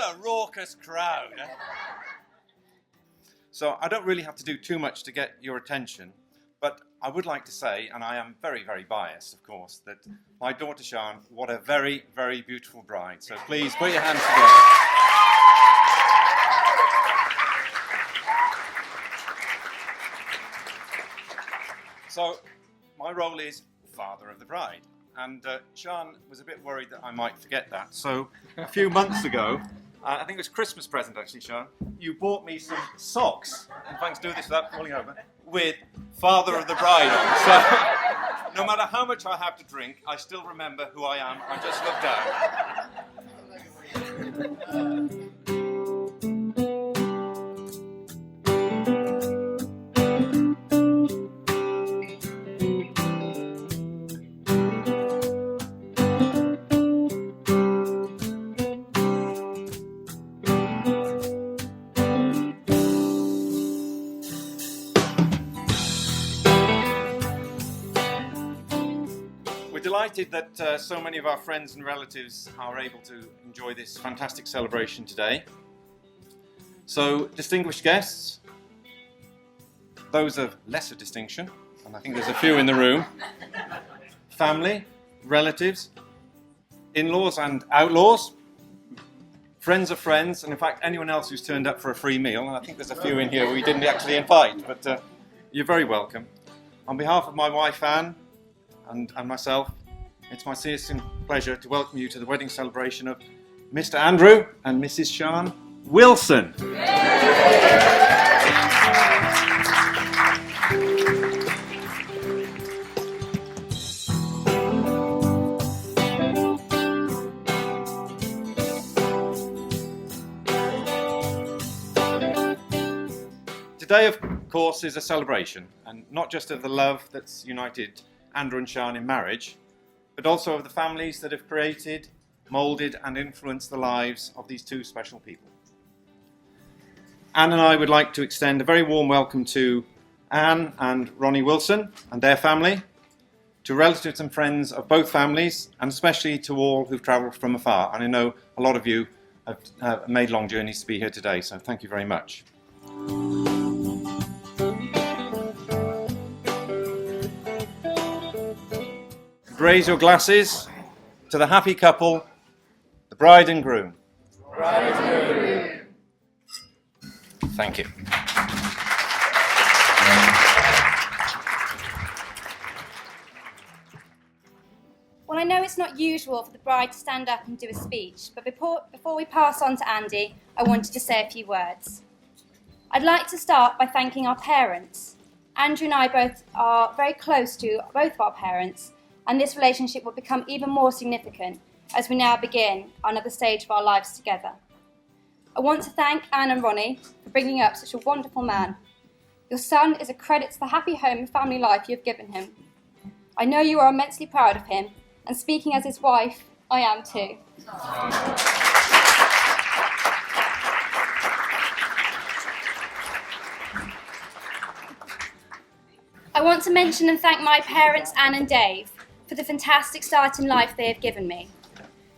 a raucous crowd. So I don't really have to do too much to get your attention, but I would like to say, and I am very, very biased, of course, that my daughter Siân, what a very, very beautiful bride. So please put your hands together. So my role is father of the bride, and Siân was a bit worried that I might forget that. So a few months ago, I think it was Christmas present actually, Siân, you bought me some socks, and if I can do this without falling over, with father of the bride on. So no matter how much I have to drink, I still remember who I am. I just look down. We're delighted that so many of our friends and relatives are able to enjoy this fantastic celebration today. So, distinguished guests, those of lesser distinction, and I think there's a few in the room, family, relatives, in-laws and outlaws, friends of friends, and in fact anyone else who's turned up for a free meal, and I think there's a few in here we didn't actually invite, but you're very welcome. On behalf of my wife Anne, and myself, it's my sincere pleasure to welcome you to the wedding celebration of Mr. Andrew and Mrs. Siân Wilson. Today, of course, is a celebration, and not just of the love that's united Andrew and Siân in marriage, but also of the families that have created, moulded and influenced the lives of these two special people. Anne and I would like to extend a very warm welcome to Anne and Ronnie Wilson and their family, to relatives and friends of both families, and especially to all who've travelled from afar. And I know a lot of you have made long journeys to be here today, so thank you very much. Raise your glasses to the happy couple, the bride and groom. Bride and groom. Thank you. Well, I know it's not usual for the bride to stand up and do a speech, but before we pass on to Andy, I wanted to say a few words. I'd like to start by thanking our parents. Andrew and I both are very close to both of our parents, and this relationship will become even more significant as we now begin another stage of our lives together. I want to thank Anne and Ronnie for bringing up such a wonderful man. Your son is a credit to the happy home and family life you have given him. I know you are immensely proud of him, and speaking as his wife, I am too. I want to mention and thank my parents, Anne and Dave, for the fantastic start in life they have given me.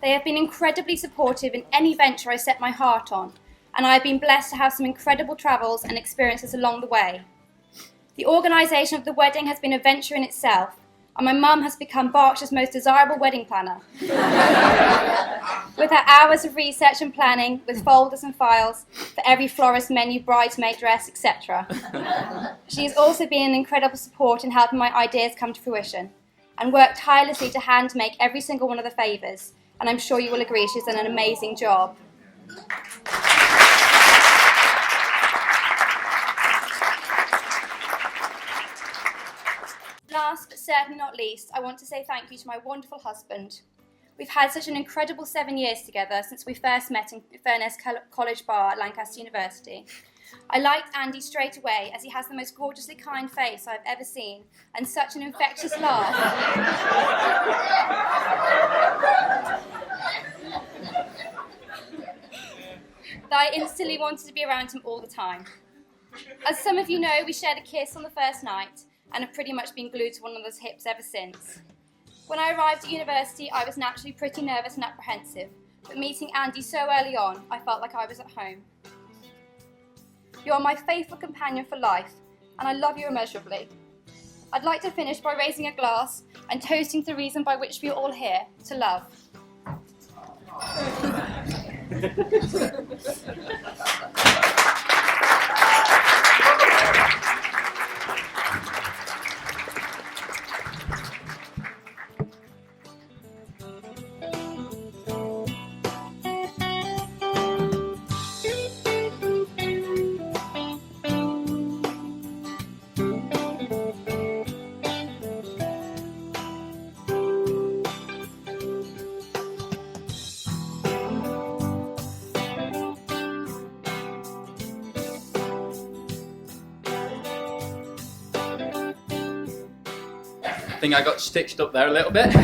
They have been incredibly supportive in any venture I set my heart on, and I have been blessed to have some incredible travels and experiences along the way. The organisation of the wedding has been a venture in itself, and my mum has become Berkshire's most desirable wedding planner. With her hours of research and planning, with folders and files for every florist menu, bridesmaid dress, etc. She has also been an incredible support in helping my ideas come to fruition, and worked tirelessly to hand make every single one of the favours, and I'm sure you will agree she's done an amazing job. Last but certainly not least, I want to say thank you to my wonderful husband. We've had such an incredible 7 years together since we first met in Furness College Bar at Lancaster University. I liked Andy straight away as he has the most gorgeously kind face I've ever seen and such an infectious laugh. That I instantly wanted to be around him all the time. As some of you know, we shared a kiss on the first night and have pretty much been glued to one another's hips ever since. When I arrived at university, I was naturally pretty nervous and apprehensive, but meeting Andy so early on, I felt like I was at home. You are my faithful companion for life, and I love you immeasurably. I'd like to finish by raising a glass and toasting to the reason by which we are all here, to love. I think I got stitched up there a little bit.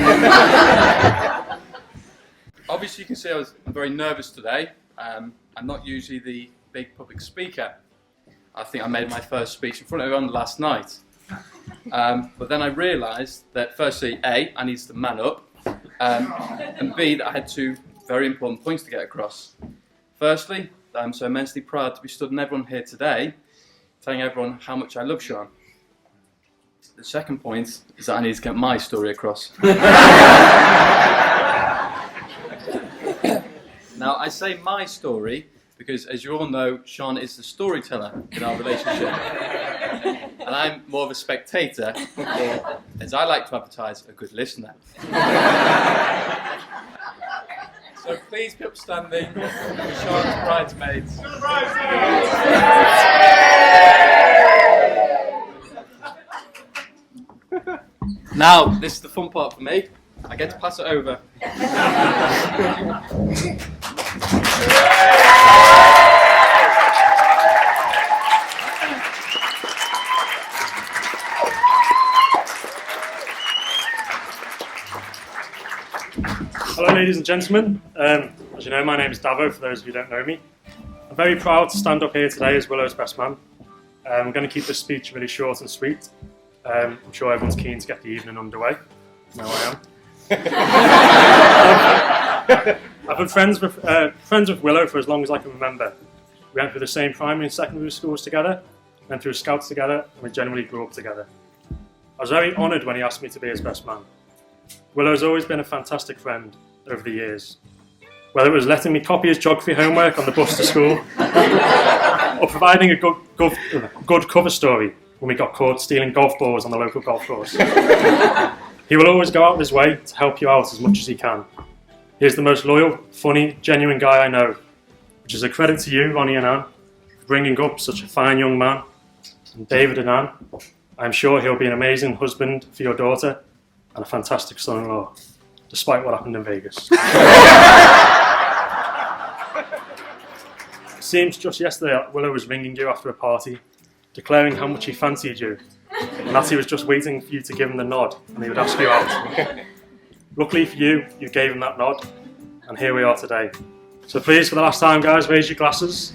Obviously you can see I'm very nervous today. I'm not usually the big public speaker. I think I made my first speech in front of everyone last night. But then I realised that firstly, A, I needed to man up, and B, that I had two very important points to get across. Firstly, that I'm so immensely proud to be stood with everyone here today, telling everyone how much I love Siân. The second point is that I need to get my story across. Now, I say my story because, as you all know, Siân is the storyteller in our relationship. And I'm more of a spectator, or, as I like to advertise, a good listener. So please be upstanding for Siân's bridesmaids. Now, this is the fun part for me. I get to pass it over. Hello ladies and gentlemen, as you know, my name is Davo, for those of you who don't know me. I'm very proud to stand up here today as Willow's best man. I'm going to keep this speech really short and sweet. I'm sure everyone's keen to get the evening underway. No, I am. I've been friends with Willow for as long as I can remember. We went through the same primary and secondary schools together, went through Scouts together, and we generally grew up together. I was very honoured when he asked me to be his best man. Willow's always been a fantastic friend over the years. Whether it was letting me copy his geography homework on the bus to school, or providing a good cover story when we got caught stealing golf balls on the local golf course. He will always go out of his way to help you out as much as he can. He is the most loyal, funny, genuine guy I know, which is a credit to you, Ronnie and Anne, for bringing up such a fine young man. And David and Anne, I'm sure he'll be an amazing husband for your daughter and a fantastic son-in-law, despite what happened in Vegas. It seems just yesterday that Willow was ringing you after a party, declaring how much he fancied you, and that he was just waiting for you to give him the nod, and he would ask you out. Luckily for you, you gave him that nod, and here we are today. So please, for the last time, guys, raise your glasses,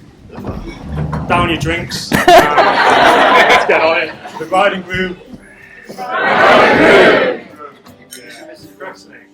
down your drinks, let's get on it. The bride and groom. Mrs. Gressley.